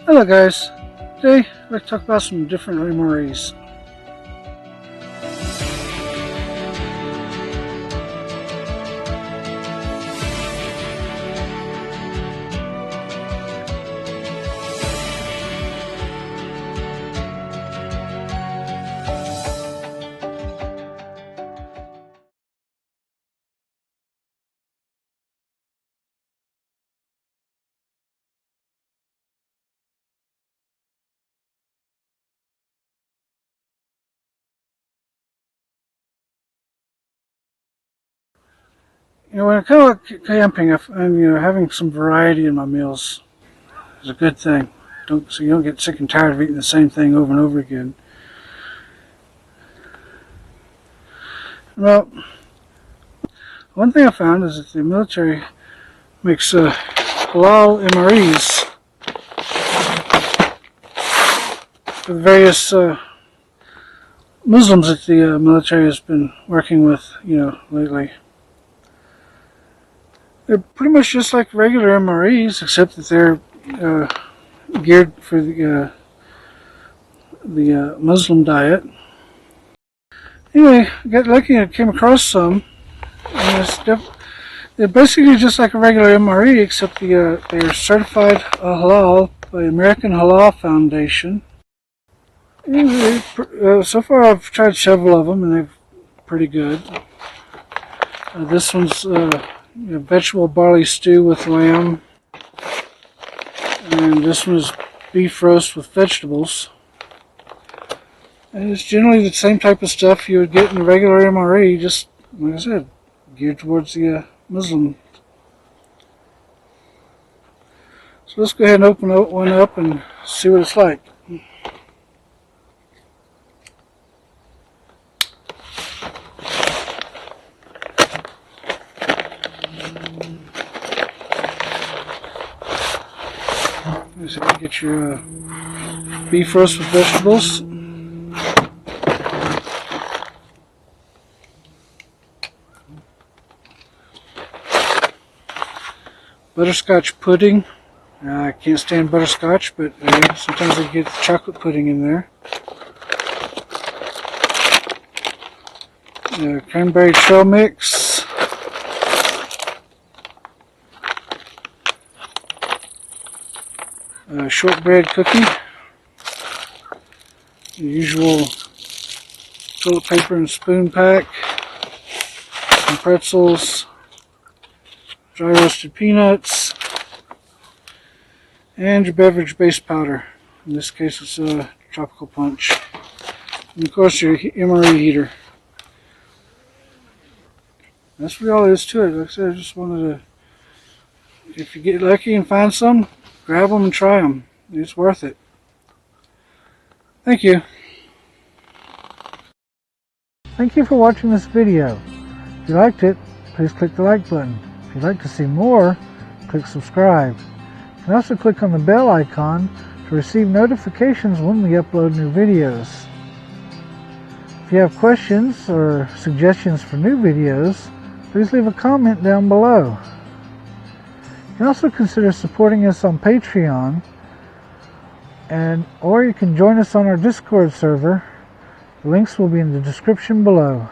Hello guys, today I'd like to talk about some different MREs. You know, when I kind of like camping, and having some variety in my meals is a good thing. So you don't get sick and tired of eating the same thing over and over again. Well, one thing I found is that the military makes Halal MREs for the various Muslims that the military has been working with, lately. They're pretty much just like regular MREs, except that they're geared for the Muslim diet. Anyway, I got lucky and came across some. And they're basically just like a regular MRE, except they're certified halal by the American Halal Foundation. Anyway, so far I've tried several of them, and they're pretty good. This one's vegetable barley stew with lamb, and this one is beef roast with vegetables. And it's generally the same type of stuff you would get in a regular MRE, just like I said, geared towards the Muslim. So let's go ahead and open one up and see what it's like. So you get your beef roast with vegetables. Butterscotch pudding. I can't stand butterscotch, but sometimes I get chocolate pudding in there. Cranberry trail mix. Shortbread cookie, the usual toilet paper and spoon pack, some pretzels, dry roasted peanuts, and your beverage base powder. In this case it's a tropical punch. And of course your MRE heater. That's really all there is to it. Like I said, I just wanted to, if you get lucky and find some, grab them and try them. It's worth it. Thank you. Thank you for watching this video. If you liked it, please click the like button. If you'd like to see more, click subscribe. You can also click on the bell icon to receive notifications when we upload new videos. If you have questions or suggestions for new videos, please leave a comment down below. You can also consider supporting us on Patreon, or you can join us on our Discord server. The links will be in the description below.